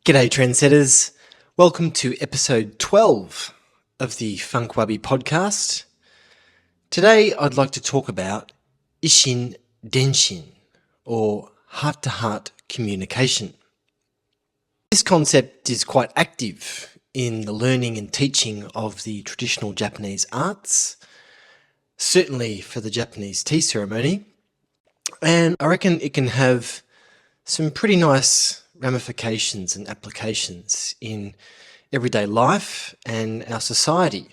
G'day trendsetters, welcome to episode 12 of the Funk Wabi podcast. Today I'd like to talk about Ishin Denshin, or heart-to-heart communication. This concept is quite active in the learning and teaching of the traditional Japanese arts, certainly for the Japanese tea ceremony, and I reckon it can have some pretty nice ramifications and applications in everyday life and our society.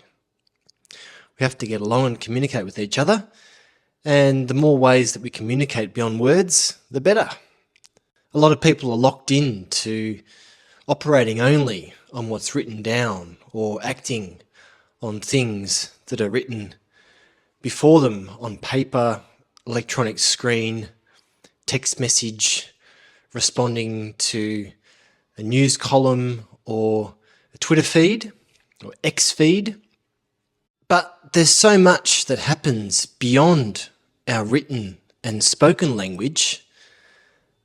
We have to get along and communicate with each other, and the more ways that we communicate beyond words, the better. A lot of people are locked in to operating only on what's written down or acting on things that are written before them on paper, electronic screen, text message, responding to a news column or a Twitter feed or X feed. But there's so much that happens beyond our written and spoken language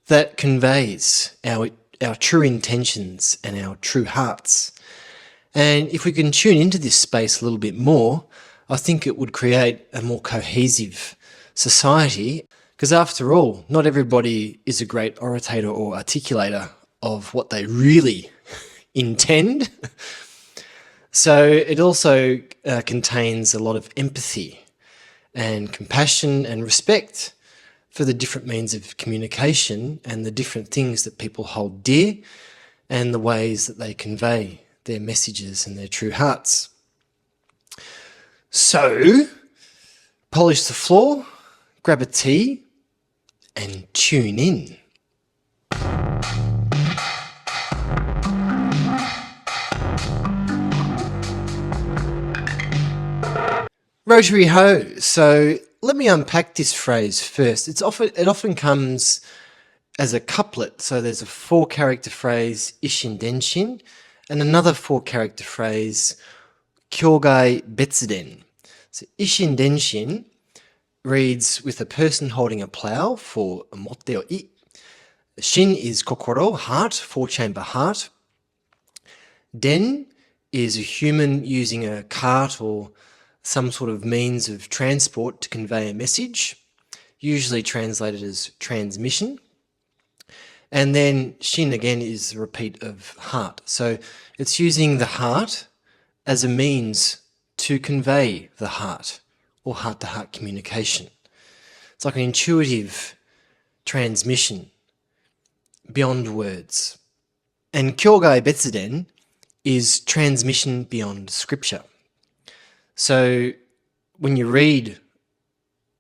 that conveys our true intentions and our true hearts. And if we can tune into this space a little bit more, I think it would create a more cohesive society. Because after all, not everybody is a great orator or articulator of what they really intend. So it also contains a lot of empathy and compassion and respect for the different means of communication and the different things that people hold dear and the ways that they convey their messages and their true hearts. So, polish the floor, grab a tea, and tune in. Rotary ho. So let me unpack this phrase first. It often comes as a couplet. So there's a 4-character phrase, Ishin Denshin, and another 4-character phrase, Kyogai Betsuden. So Ishin Denshin reads with a person holding a plough for motte-o-i. Shin is kokoro, heart, 4-chamber heart. Den is a human using a cart or some sort of means of transport to convey a message, usually translated as transmission. And then shin again is a repeat of heart. So it's using the heart as a means to convey the heart, or heart-to-heart communication. It's like an intuitive transmission beyond words. And Kyogai Betsuden is transmission beyond scripture. So when you read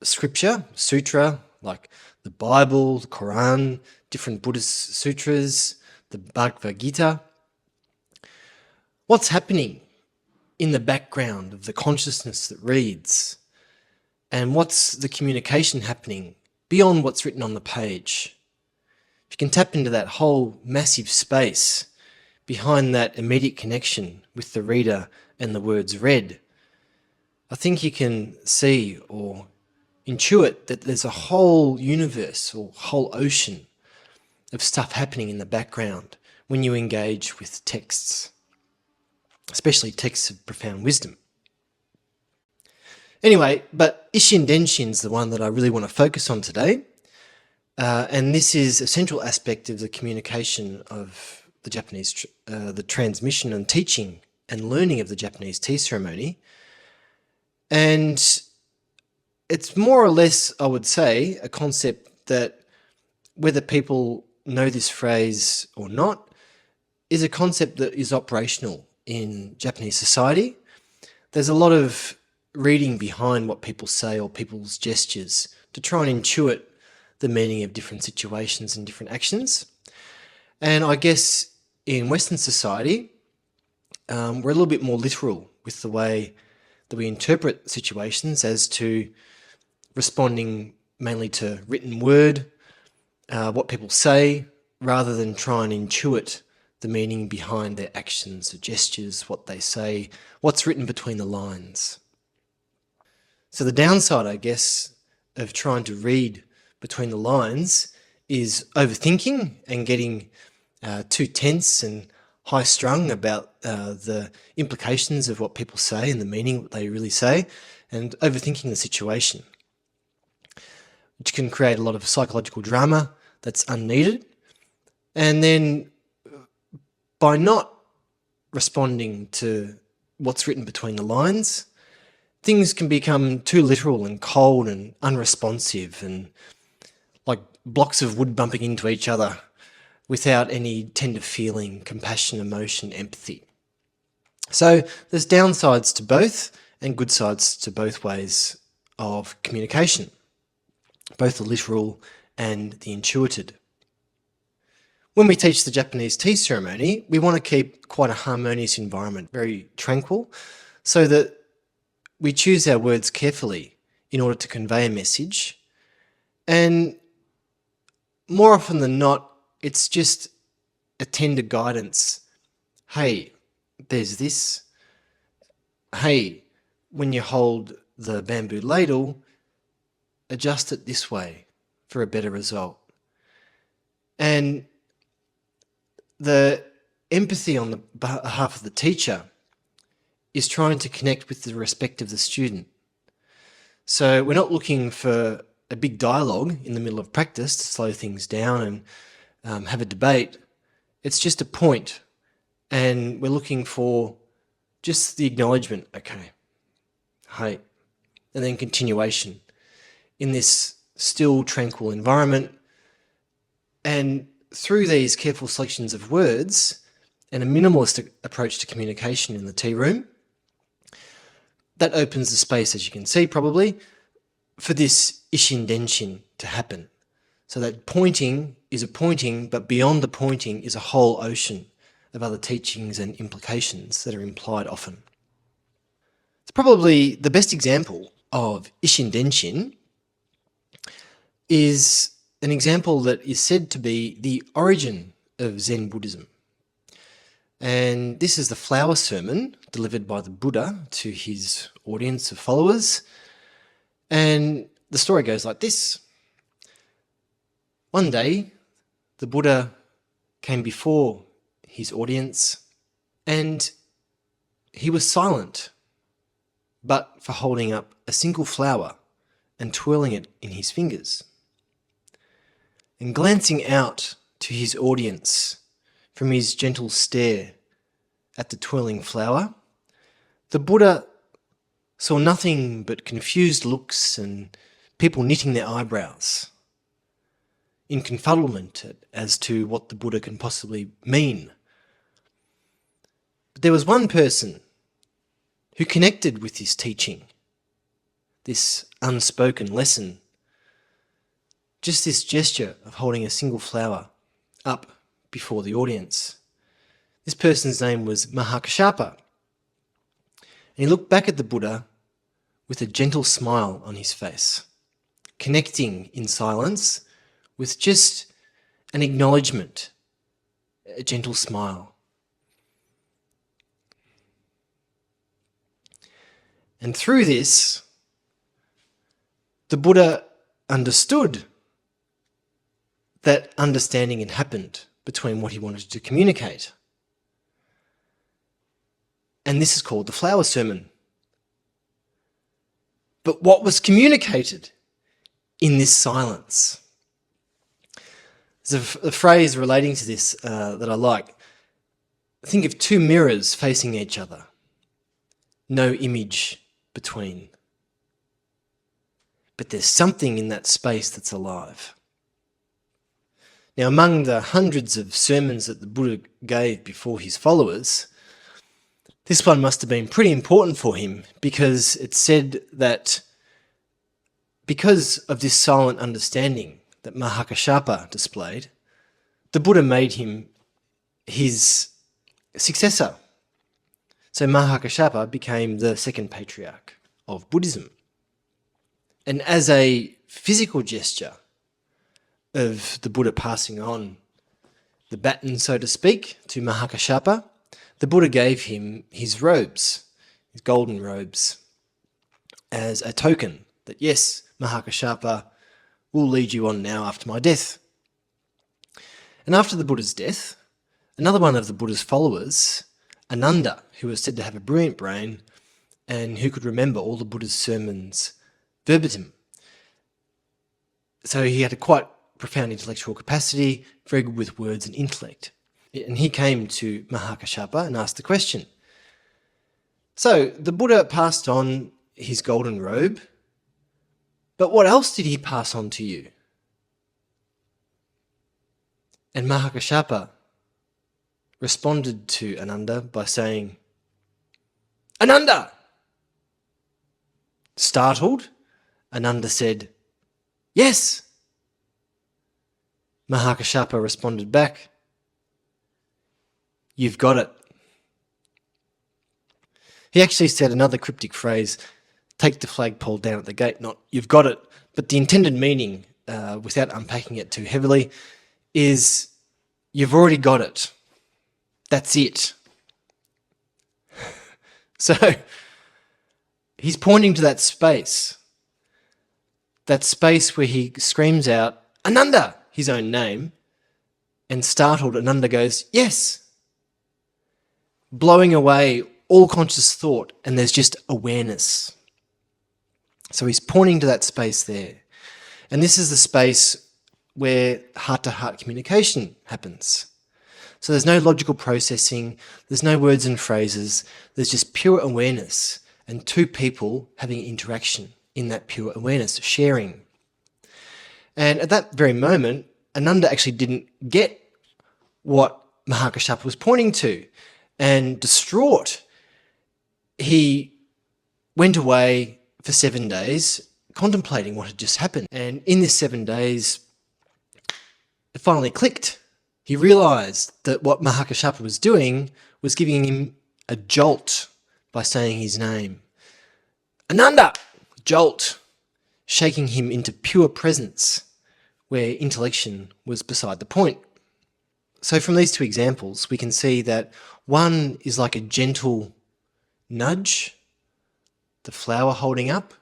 scripture, sutra, like the Bible, the Quran, different Buddhist sutras, the Bhagavad Gita, what's happening in the background of the consciousness that reads? And what's the communication happening beyond what's written on the page? If you can tap into that whole massive space behind that immediate connection with the reader and the words read, I think you can see or intuit that there's a whole universe or whole ocean of stuff happening in the background when you engage with texts, especially texts of profound wisdom. Anyway, but Ishin Denshin is the one that I really want to focus on today. And this is a central aspect of the communication of the Japanese, the transmission and teaching and learning of the Japanese tea ceremony. And it's more or less, I would say, a concept that whether people know this phrase or not, is a concept that is operational in Japanese society. There's a lot of reading behind what people say or people's gestures to try and intuit the meaning of different situations and different actions. And I guess in Western society, we're a little bit more literal with the way that we interpret situations as to responding mainly to written word, what people say, rather than try and intuit the meaning behind their actions or gestures, what they say, what's written between the lines. So the downside, I guess, of trying to read between the lines is overthinking and getting too tense and high-strung about the implications of what people say and the meaning what they really say, and overthinking the situation, which can create a lot of psychological drama that's unneeded. And then by not responding to what's written between the lines, things can become too literal and cold and unresponsive and like blocks of wood bumping into each other without any tender feeling, compassion, emotion, empathy. So there's downsides to both and good sides to both ways of communication, both the literal and the intuited. When we teach the Japanese tea ceremony, we want to keep quite a harmonious environment, very tranquil, so that we choose our words carefully in order to convey a message. And more often than not, it's just a tender guidance. Hey, there's this. Hey, when you hold the bamboo ladle, adjust it this way for a better result. And the empathy on the behalf of the teacher is trying to connect with the respect of the student. So we're not looking for a big dialogue in the middle of practice to slow things down and have a debate. It's just a point, and we're looking for just the acknowledgement, okay, hey, and then continuation in this still, tranquil environment. And through these careful selections of words and a minimalist approach to communication in the tea room, that opens the space, as you can see probably, for this Ishin Denshin to happen. So that pointing is a pointing, but beyond the pointing is a whole ocean of other teachings and implications that are implied often. It's probably the best example of Ishin Denshin is an example that is said to be the origin of Zen Buddhism. And this is the flower sermon delivered by the Buddha to his audience of followers. And the story goes like this. One day, the Buddha came before his audience and he was silent, but for holding up a single flower and twirling it in his fingers. And glancing out to his audience from his gentle stare at the twirling flower, the Buddha saw nothing but confused looks and people knitting their eyebrows in confuddlement as to what the Buddha can possibly mean. But there was one person who connected with this teaching, this unspoken lesson, just this gesture of holding a single flower up before the audience. This person's name was Mahakashapa. And he looked back at the Buddha with a gentle smile on his face, connecting in silence with just an acknowledgement, a gentle smile. And through this, the Buddha understood that understanding had happened between what he wanted to communicate. And this is called the flower sermon. But what was communicated in this silence? There's a phrase relating to this that I like. Think of two mirrors facing each other. No image between. But there's something in that space that's alive. Now, among the hundreds of sermons that the Buddha gave before his followers, this one must have been pretty important for him because it said that because of this silent understanding that Mahakashapa displayed, the Buddha made him his successor. So Mahakashapa became the second patriarch of Buddhism. And as a physical gesture of the Buddha passing on the baton, so to speak, to Mahakashapa, the Buddha gave him his robes, his golden robes, as a token that, yes, Mahakashapa will lead you on now after my death. And after the Buddha's death, Another one of the Buddha's followers, Ananda, who was said to have a brilliant brain and who could remember all the Buddha's sermons verbatim. So he had a quite profound intellectual capacity, very good with words and intellect. And he came to Mahakashapa and asked the question. So the Buddha passed on his golden robe, but what else did he pass on to you? And Mahakashapa responded to Ananda by saying, Ananda! Startled, Ananda said, Yes! Mahakashapa responded back, You've got it. He actually said another cryptic phrase, take the flagpole down at the gate, not you've got it. But the intended meaning, without unpacking it too heavily, is you've already got it. That's it. So he's pointing to that space where he screams out, Ananda, his own name, and startled, Ananda goes, yes, blowing away all conscious thought, and there's just awareness. So he's pointing to that space there. And this is the space where heart-to-heart communication happens. So there's no logical processing, there's no words and phrases, there's just pure awareness and two people having interaction in that pure awareness, sharing. And at that very moment, Ananda actually didn't get what Mahakashapa was pointing to. And distraught, he went away for 7 days contemplating what had just happened. And in this 7 days, it finally clicked. He realised that what Mahakashapa was doing was giving him a jolt by saying his name. Ananda! Jolt, shaking him into pure presence where intellection was beside the point. So from these two examples, we can see that one is like a gentle nudge, the flower holding up,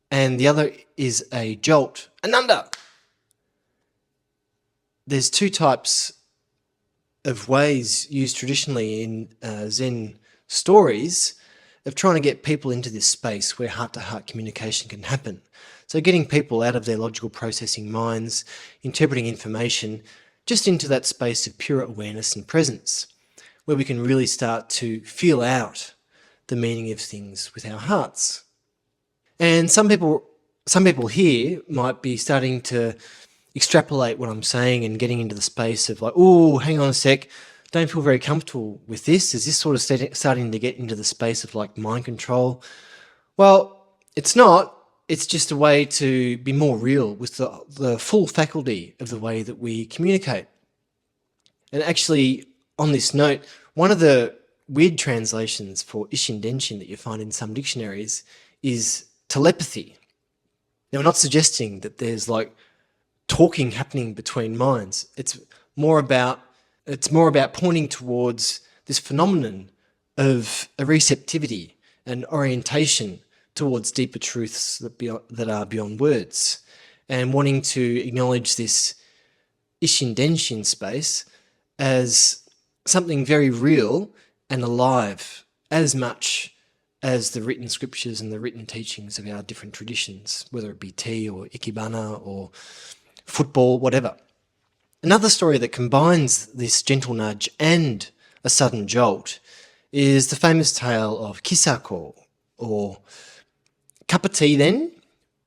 and the other is a jolt, Ananda! There's two types of ways used traditionally in Zen stories of trying to get people into this space where heart-to-heart communication can happen. So getting people out of their logical processing minds, interpreting information, just into that space of pure awareness and presence, where we can really start to feel out the meaning of things with our hearts. And some people here might be starting to extrapolate what I'm saying and getting into the space of like, oh, hang on a sec, don't feel very comfortable with this. Is this sort of starting to get into the space of like mind control? Well, it's not. It's just a way to be more real with the full faculty of the way that we communicate. And actually, on this note, one of the weird translations for Ishin Denshin that you find in some dictionaries is telepathy. Now, we're not suggesting that there's like talking happening between minds. It's more about pointing towards this phenomenon of a receptivity and orientation towards deeper truths that are beyond words, and wanting to acknowledge this Ishin Denshin space as something very real and alive, as much as the written scriptures and the written teachings of our different traditions, whether it be tea or ikebana or football, whatever. Another story that combines this gentle nudge and a sudden jolt is the famous tale of Kisako, or Cup of Tea Then,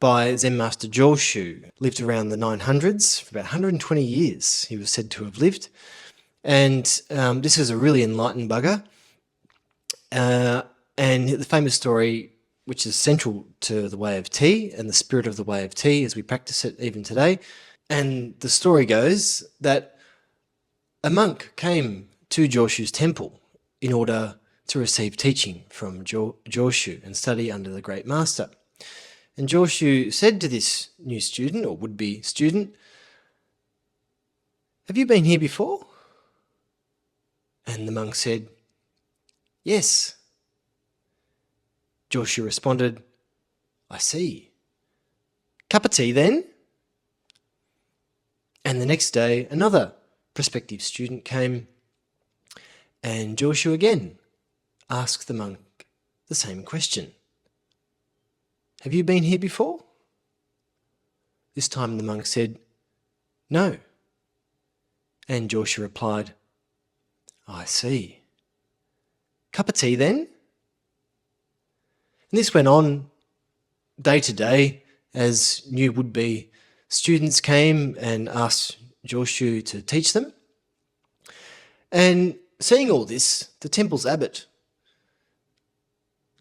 by Zen Master Joshu. Lived around the 900s, for about 120 years he was said to have lived. And this is a really enlightened bugger. And the famous story, which is central to the way of tea and the spirit of the way of tea as we practice it even today. And the story goes that a monk came to Joshu's temple in order to receive teaching from Joshu and study under the great master. And Joshu said to this new student, or would-be student, "Have you been here before?" And the monk said, "Yes." Joshu responded, "I see. Cup of tea then?" And the next day, another prospective student came, and Joshu again asked the monk the same question. "Have you been here before?" This time the monk said, "No." And Joshu replied, "I see. Cup of tea then?" And this went on day to day as new would-be students came and asked Joshu to teach them. And seeing all this, the temple's abbot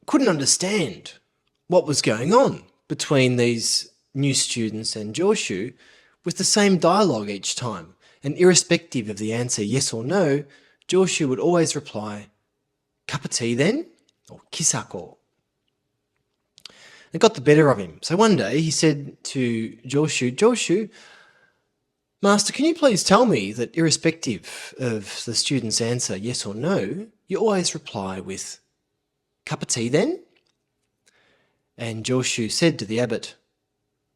couldn't understand what was going on between these new students and Joshu with the same dialogue each time. And irrespective of the answer yes or no, Joshu would always reply, "Cup of tea then?" or "Kisako." It got the better of him. So one day he said to Joshu, "Joshu, Master, can you please tell me that irrespective of the student's answer, yes or no, you always reply with, 'Cup of tea then?'" And Joshu said to the abbot,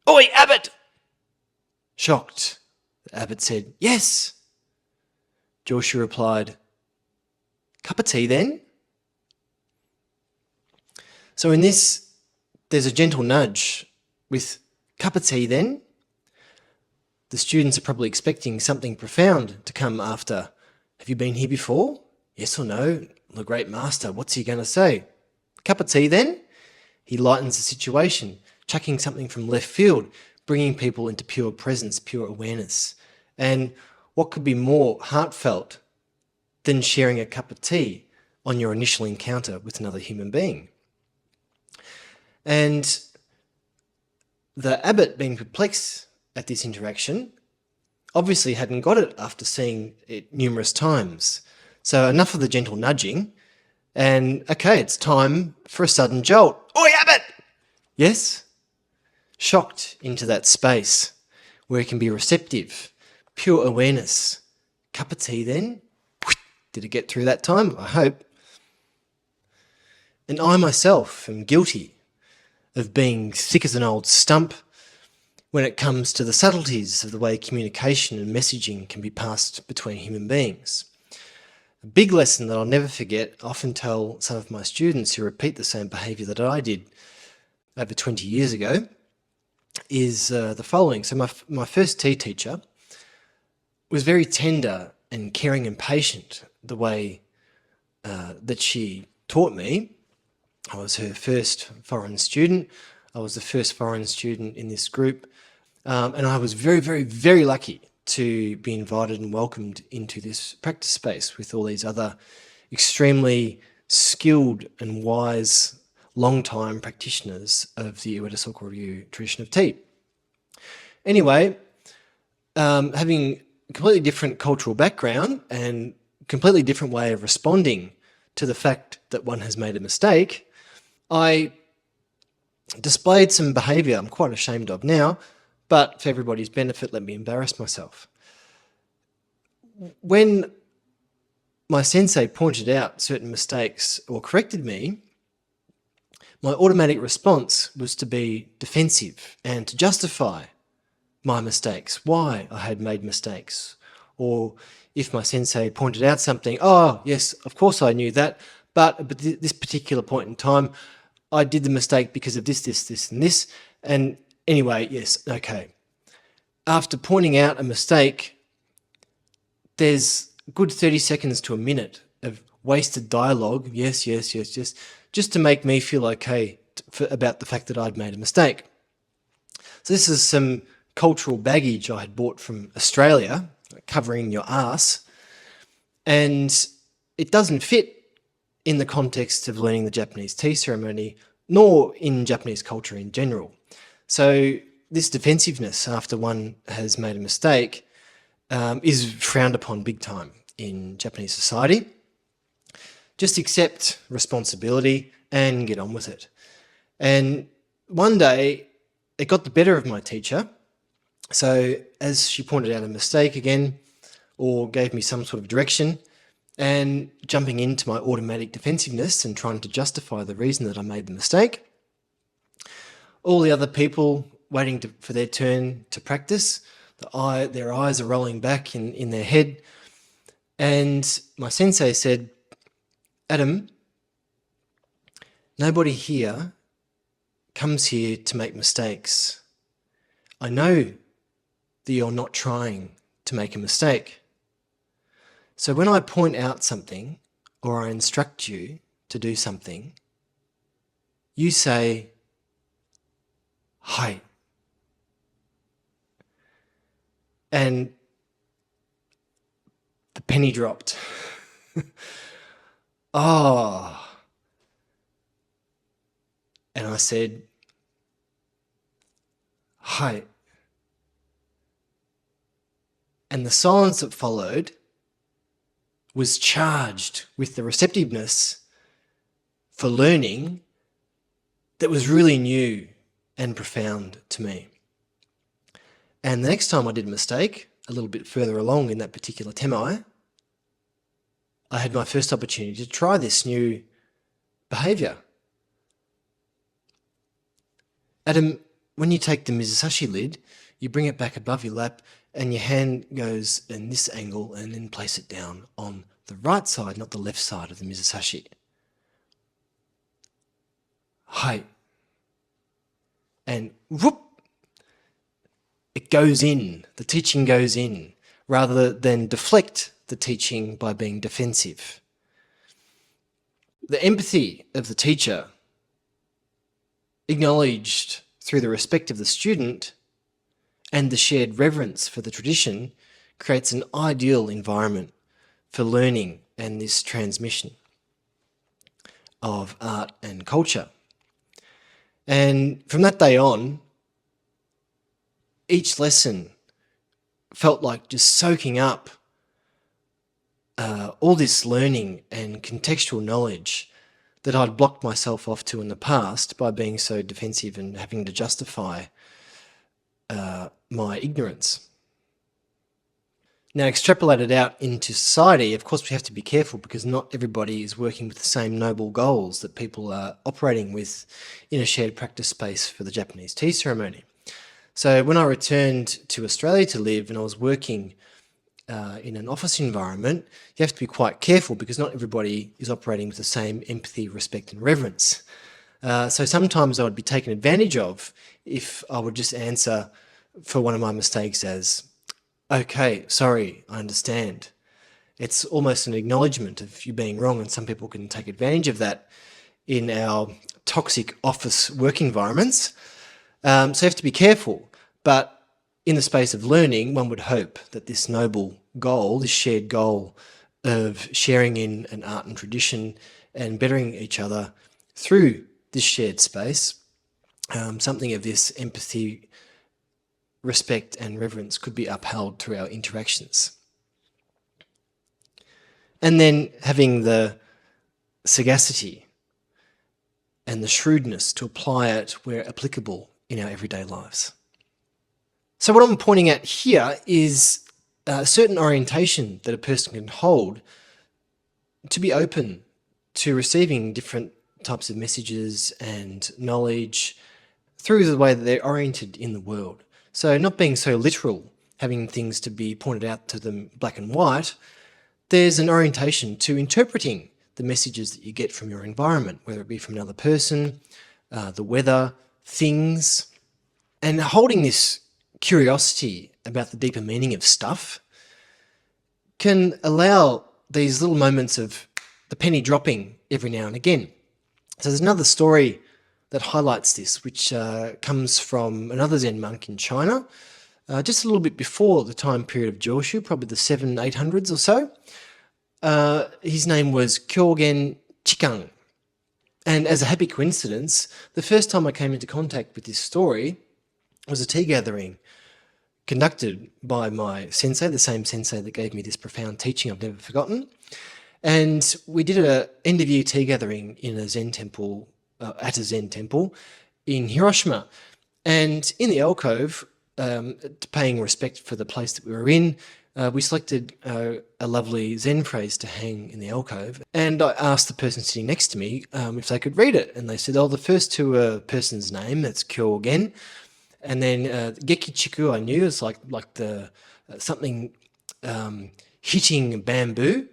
"Oi, abbot!" Shocked, the abbot said, "Yes." Joshu replied, "Cup of tea then?" So in this, there's a gentle nudge with "cup of tea then." The students are probably expecting something profound to come after. "Have you been here before? Yes or no? The great master, what's he going to say? Cup of tea then?" He lightens the situation, chucking something from left field, bringing people into pure presence, pure awareness. And what could be more heartfelt than sharing a cup of tea on your initial encounter with another human being? And the abbot, being perplexed at this interaction, obviously hadn't got it after seeing it numerous times. So enough of the gentle nudging, and okay, it's time for a sudden jolt. "Oi, abbot!" Yes? Shocked into that space where it can be receptive, pure awareness. Cup of tea then? Did it get through that time? I hope. And I myself am guilty of being thick as an old stump when it comes to the subtleties of the way communication and messaging can be passed between human beings. A big lesson that I'll never forget, I often tell some of my students who repeat the same behaviour that I did over 20 years ago, is the following. So my first tea teacher was very tender and caring and patient the way that she taught me. I was her first foreign student. I was the first foreign student in this group. And I was very, very, very lucky to be invited and welcomed into this practice space with all these other extremely skilled and wise long-time practitioners of the Ueda Sokoryu tradition of tea. Anyway, having a completely different cultural background and completely different way of responding to the fact that one has made a mistake, I displayed some behaviour I'm quite ashamed of now, but for everybody's benefit, let me embarrass myself. When my sensei pointed out certain mistakes or corrected me, my automatic response was to be defensive and to justify my mistakes, why I had made mistakes. Or if my sensei pointed out something, "Oh, yes, of course I knew that, but at this particular point in time, I did the mistake because of this, this, and this. And anyway, yes, okay." After pointing out a mistake, there's a good 30 seconds to a minute of wasted dialogue, yes, just to make me feel okay about the fact that I'd made a mistake. So this is some cultural baggage I had bought from Australia, covering your ass, and it doesn't fit in the context of learning the Japanese tea ceremony, nor in Japanese culture in general. So this defensiveness after one has made a mistake is frowned upon big time in Japanese society. Just accept responsibility and get on with it. And one day, it got the better of my teacher. So as she pointed out a mistake again, or gave me some sort of direction, and jumping into my automatic defensiveness and trying to justify the reason that I made the mistake, all the other people waiting for their turn to practice, Their eyes are rolling back in their head. And my sensei said, Adam, nobody here comes here to make mistakes. I know that you're not trying to make a mistake. So when I point out something or I instruct you to do something, you say, hi. And the penny dropped. Oh. And I said, hi. And the silence that followed was charged with the receptiveness for learning that was really new and profound to me. And the next time I did a mistake, a little bit further along in that particular temai, I had my first opportunity to try this new behaviour. Adam, when you take the mizusashi lid, you bring it back above your lap and your hand goes in this angle and then place it down on the right side, not the left side of the mizusashi. Hi. And whoop, it goes in, the teaching goes in, rather than deflect the teaching by being defensive. The empathy of the teacher, acknowledged through the respect of the student and the shared reverence for the tradition, creates an ideal environment for learning and this transmission of art and culture. And from that day on, each lesson felt like just soaking up all this learning and contextual knowledge that I'd blocked myself off to in the past by being so defensive and having to justify my ignorance. Now, extrapolated out into society, of course, we have to be careful because not everybody is working with the same noble goals that people are operating with in a shared practice space for the Japanese tea ceremony. So when I returned to Australia to live and I was working in an office environment, you have to be quite careful because not everybody is operating with the same empathy, respect and reverence. So sometimes I would be taken advantage of if I would just answer for one of my mistakes as, okay, sorry, I understand. It's almost an acknowledgement of you being wrong, and some people can take advantage of that in our toxic office work environments. So you have to be careful. But in the space of learning, one would hope that this noble goal, this shared goal of sharing in an art and tradition and bettering each other through this shared space, something of this empathy, respect and reverence could be upheld through our interactions. And then having the sagacity and the shrewdness to apply it where applicable in our everyday lives. So what I'm pointing at here is a certain orientation that a person can hold to be open to receiving different types of messages and knowledge through the way that they're oriented in the world. So not being so literal, having things to be pointed out to them black and white, there's an orientation to interpreting the messages that you get from your environment, whether it be from another person, the weather, things, and holding this curiosity about the deeper meaning of stuff can allow these little moments of the penny dropping every now and again. So there's another story that highlights this, which comes from another Zen monk in China, just a little bit before the time period of Joshu, probably the 700-800s or so. His name was Kyogen Chikang. And as a happy coincidence, the first time I came into contact with this story was a tea gathering conducted by my sensei, the same sensei that gave me this profound teaching I've never forgotten. And we did an end-of-year tea gathering in a Zen temple, at a Zen temple in Hiroshima. And in the alcove, paying respect for the place that we were in, we selected a lovely Zen phrase to hang in the alcove. And I asked the person sitting next to me if they could read it. And they said, oh, the first two are person's name, that's Kyogen. And then Gekichiku I knew is like the something hitting bamboo.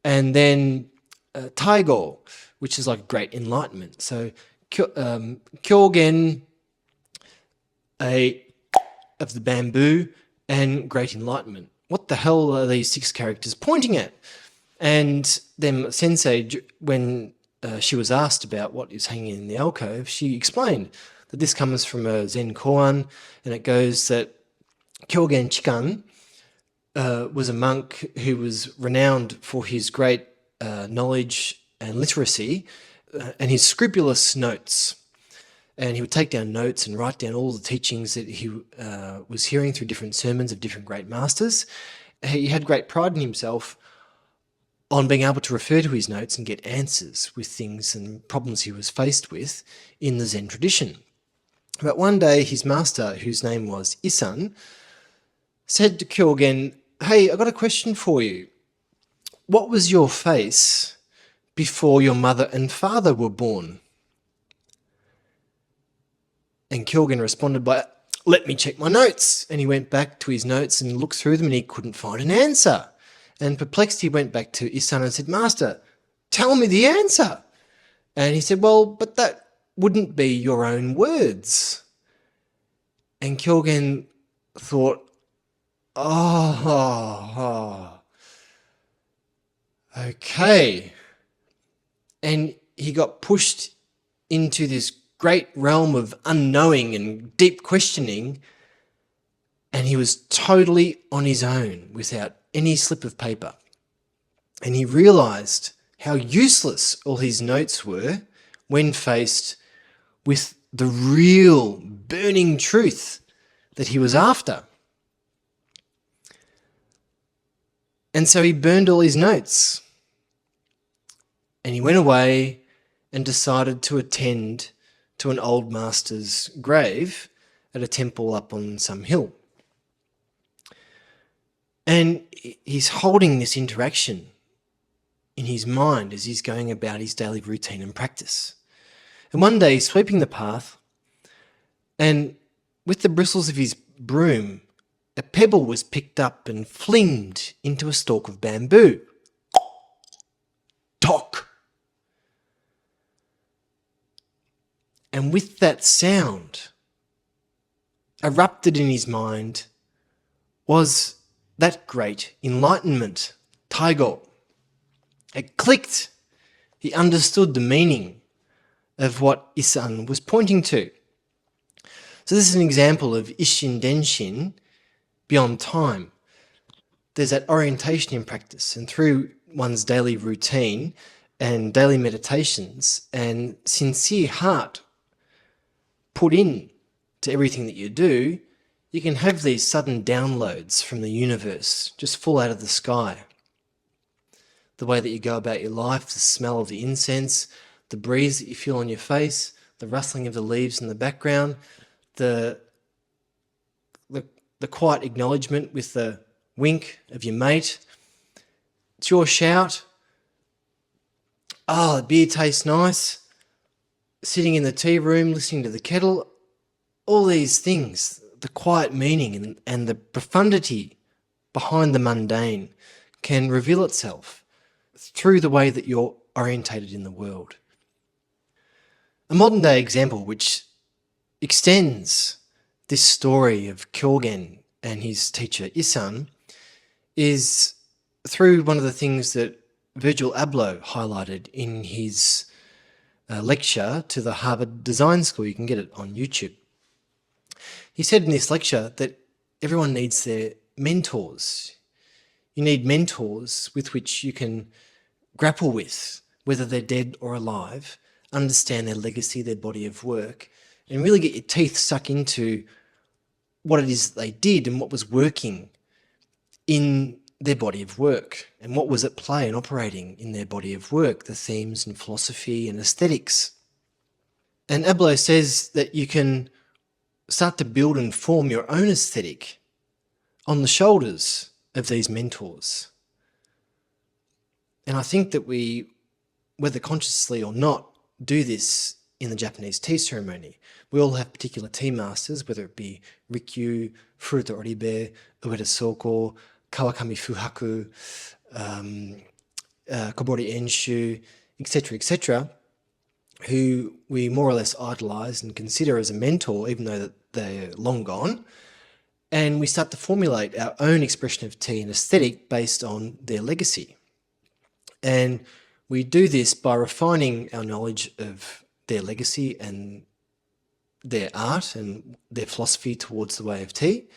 And then Taigo, which is like great enlightenment. So Kyogen of the bamboo and great enlightenment. What the hell are these 6 characters pointing at? And then Sensei, when she was asked about what is hanging in the alcove, she explained that this comes from a Zen koan, and it goes that Kyogen Chikan was a monk who was renowned for his great knowledge and literacy and his scrupulous notes. And he would take down notes and write down all the teachings that he was hearing through different sermons of different great masters. He had great pride in himself on being able to refer to his notes and get answers with things and problems he was faced with in the Zen tradition. But one day his master, whose name was Isan, said to Kyogen, "Hey, I've got a question for you. What was your face before your mother and father were born?" And Kyogen responded by, "Let me check my notes." And he went back to his notes and looked through them and he couldn't find an answer. And perplexed, he went back to Isan and said, "Master, tell me the answer." And he said, "Well, but that wouldn't be your own words." And Kyogen thought, okay. And he got pushed into this great realm of unknowing and deep questioning, and he was totally on his own without any slip of paper. And he realized how useless all his notes were when faced with the real burning truth that he was after. And so he burned all his notes, and he went away and decided to attend to an old master's grave at a temple up on some hill. And he's holding this interaction in his mind as he's going about his daily routine and practice. And one day he's sweeping the path, and with the bristles of his broom, a pebble was picked up and flinged into a stalk of bamboo. Tok! And with that sound, erupted in his mind was that great enlightenment, Taigo. It clicked. He understood the meaning of what Isan was pointing to. So this is an example of Isshin Denshin beyond time. There's that orientation in practice, and through one's daily routine and daily meditations and sincere heart put in to everything that you do, you can have these sudden downloads from the universe just fall out of the sky. The way that you go about your life, the smell of the incense, the breeze that you feel on your face, the rustling of the leaves in the background, the quiet acknowledgement with the wink of your mate. It's your shout. "Oh, the beer tastes nice." Sitting in the tea room, listening to the kettle. All these things, the quiet meaning and the profundity behind the mundane can reveal itself through the way that you're orientated in the world. A modern day example which extends this story of Kyogen and his teacher Isan is through one of the things that Virgil Abloh highlighted in his lecture to the Harvard Design School. You can get it on YouTube. He said in this lecture that everyone needs their mentors. You need mentors with which you can grapple with, whether they're dead or alive, understand their legacy, their body of work, and really get your teeth stuck into what it is they did and what was working in their body of work and what was at play and operating in their body of work, the themes and philosophy and aesthetics. And Abloh says that you can start to build and form your own aesthetic on the shoulders of these mentors. And I think that we, whether consciously or not, do this in the Japanese tea ceremony. We all have particular tea masters, whether it be Rikyu, Furuta Oribe, Ueda Soko, Kawakami Fuhaku, Kobori Enshu, etc., etc., who we more or less idolize and consider as a mentor, even though they're long gone. And we start to formulate our own expression of tea and aesthetic based on their legacy. And we do this by refining our knowledge of their legacy and their art and their philosophy towards the way of tea,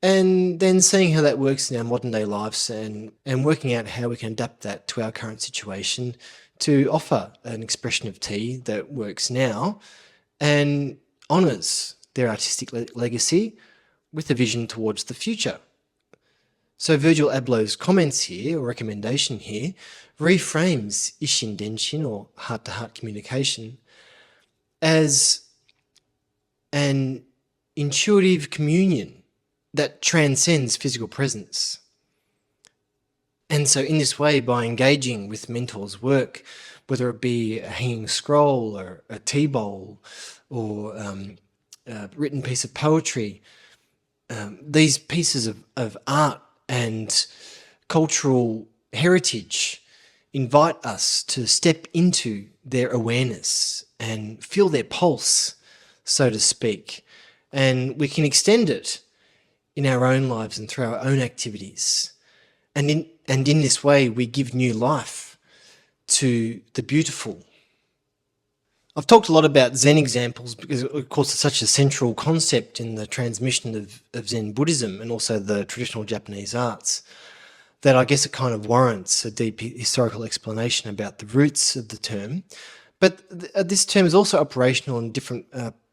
and then seeing how that works in our modern day lives and working out how we can adapt that to our current situation to offer an expression of tea that works now and honours their artistic legacy with a vision towards the future. So Virgil Abloh's comments here, or recommendation here, reframes Isshin Denshin, or heart-to-heart communication, as an intuitive communion that transcends physical presence. And so in this way, by engaging with mentors' work, whether it be a hanging scroll or a tea bowl or a written piece of poetry, these pieces of art and cultural heritage invite us to step into their awareness and feel their pulse, so to speak. And we can extend it in our own lives and through our own activities. And in this way, we give new life to the beautiful. I've talked a lot about Zen examples because, of course, it's such a central concept in the transmission of Zen Buddhism and also the traditional Japanese arts, that I guess it kind of warrants a deep historical explanation about the roots of the term. But this term is also operational in different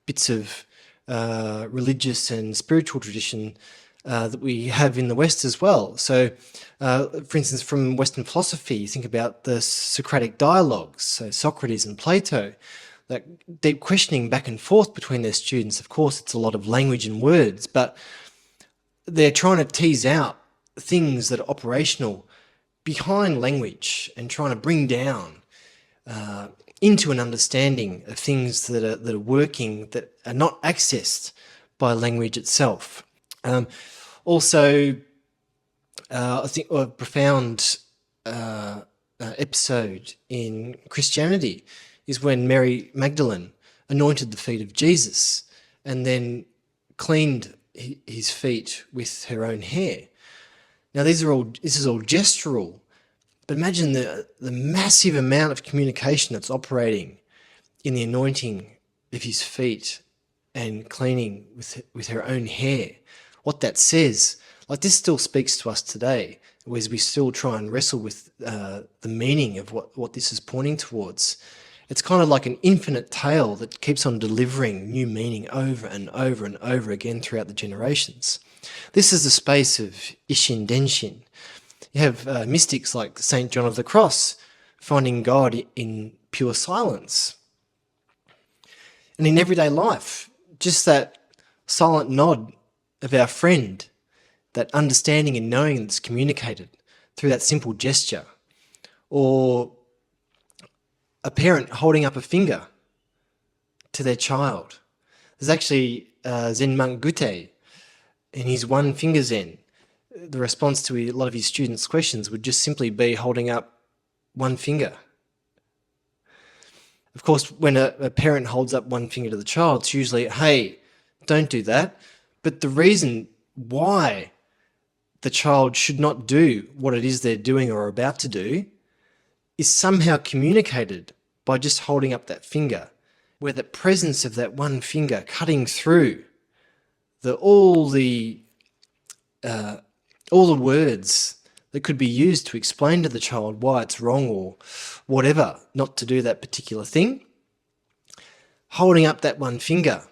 bits of religious and spiritual tradition that we have in the West as well. So, for instance, from Western philosophy, you think about the Socratic dialogues, so Socrates and Plato, that deep questioning back and forth between their students. Of course, it's a lot of language and words, but they're trying to tease out things that are operational behind language and trying to bring down into an understanding of things that are working, that are not accessed by language itself. Also, I think a profound episode in Christianity is when Mary Magdalene anointed the feet of Jesus and then cleaned his feet with her own hair. Now, this is all gestural, but imagine the massive amount of communication that's operating in the anointing of his feet and cleaning with her own hair. What that says, like, this still speaks to us today, as we still try and wrestle with the meaning of what this is pointing towards. It's kind of like an infinite tale that keeps on delivering new meaning over and over and over again throughout the generations. This is the space of Isshin Denshin. You have mystics like St. John of the Cross finding God in pure silence. And in everyday life, just that silent nod of our friend, that understanding and knowing that's communicated through that simple gesture, or a parent holding up a finger to their child. There's actually Zen monk Gute, in his one finger Zen, the response to a lot of his students' questions would just simply be holding up one finger. Of course, when a parent holds up one finger to the child, it's usually, hey, don't do that. But the reason why the child should not do what it is they're doing or are about to do is somehow communicated by just holding up that finger, where the presence of that one finger cutting through all the words that could be used to explain to the child why it's wrong or whatever not to do that particular thing. Holding up that one finger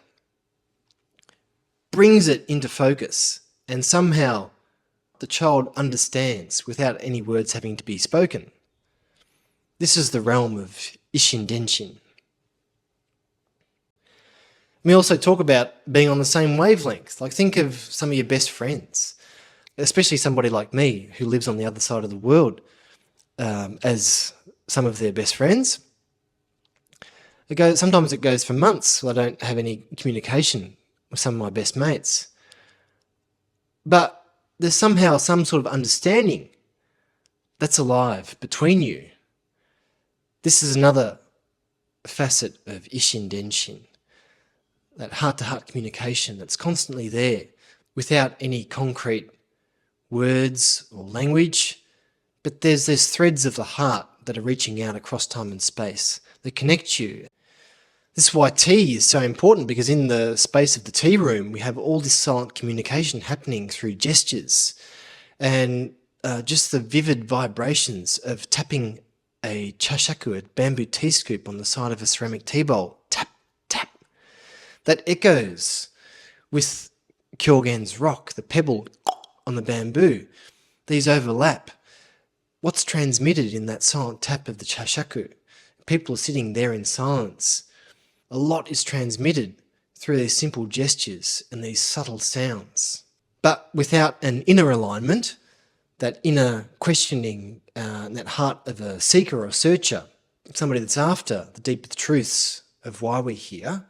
brings it into focus, and somehow the child understands without any words having to be spoken. This is the realm of Isshin Denshin. We also talk about being on the same wavelength. Like, think of some of your best friends, especially somebody like me who lives on the other side of the world as some of their best friends. Sometimes it goes for months. I don't have any communication with some of my best mates. But there's somehow some sort of understanding that's alive between you. This is another facet of Ishin Denshin, that heart-to-heart communication that's constantly there without any concrete words or language, but there's those threads of the heart that are reaching out across time and space that connect you. This is why tea is so important, because in the space of the tea room we have all this silent communication happening through gestures and just the vivid vibrations of tapping a chashaku, a bamboo tea scoop, on the side of a ceramic tea bowl. Tap, tap. That echoes with Kyogen's rock, the pebble on the bamboo. These overlap. What's transmitted in that silent tap of the chashaku? People are sitting there in silence. A lot is transmitted through these simple gestures and these subtle sounds. But without an inner alignment, that inner questioning, that heart of a seeker or a searcher, somebody that's after the deeper truths of why we're here,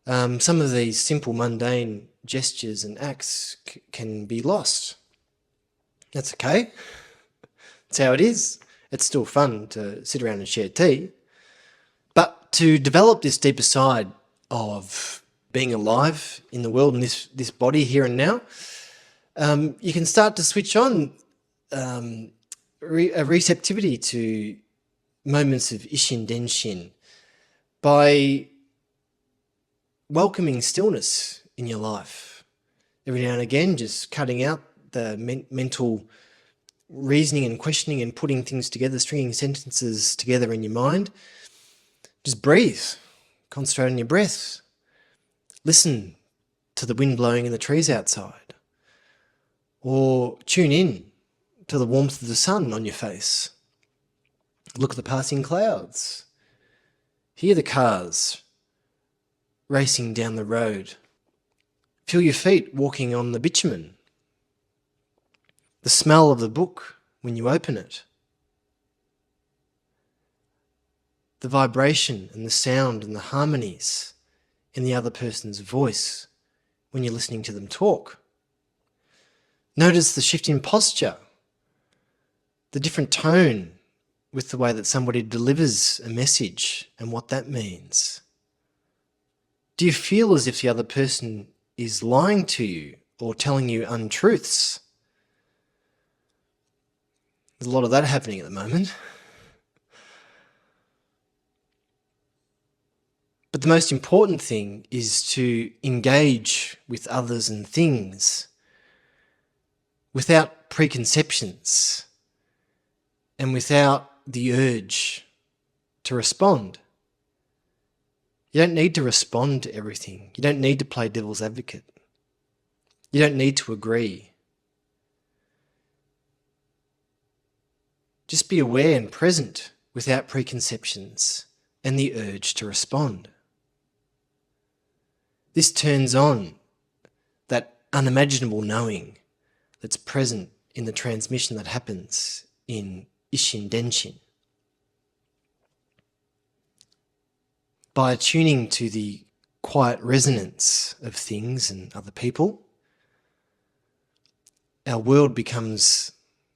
some of these simple mundane gestures and acts can be lost. That's okay. That's how it is. It's still fun to sit around and share tea. But to develop this deeper side of being alive in the world and this body here and now, you can start to switch on a receptivity to moments of Ishin Denshin by welcoming stillness in your life. Every now and again, just cutting out the mental reasoning and questioning and putting things together, stringing sentences together in your mind. Just breathe, concentrate on your breath, listen to the wind blowing in the trees outside, or tune in to the warmth of the sun on your face. Look at the passing clouds, hear the cars racing down the road, feel your feet walking on the bitumen, the smell of the book when you open it, the vibration and the sound and the harmonies in the other person's voice when you're listening to them talk. Notice the shift in posture, the different tone with the way that somebody delivers a message and what that means. Do you feel as if the other person is lying to you or telling you untruths? There's a lot of that happening at the moment. But the most important thing is to engage with others and things without preconceptions and without the urge to respond. You don't need to respond to everything. You don't need to play devil's advocate. You don't need to agree. Just be aware and present without preconceptions and the urge to respond. This turns on that unimaginable knowing that's present in the transmission that happens in Ishin Denshin. By attuning to the quiet resonance of things and other people, our world becomes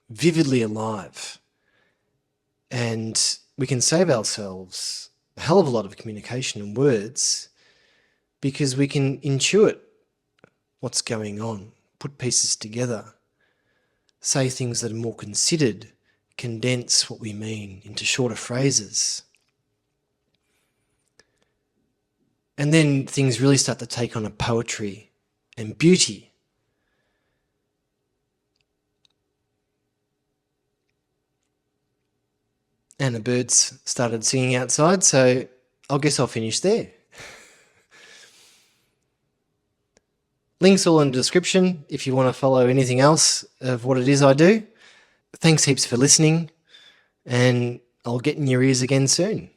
vividly alive, and we can save ourselves a hell of a lot of communication and words because we can intuit what's going on, put pieces together, say things that are more considered, condense what we mean into shorter phrases. And then things really start to take on a poetry and beauty. And the birds started singing outside, so I guess I'll finish there. Links all in the description if you want to follow anything else of what it is I do. Thanks heaps for listening, and I'll get in your ears again soon.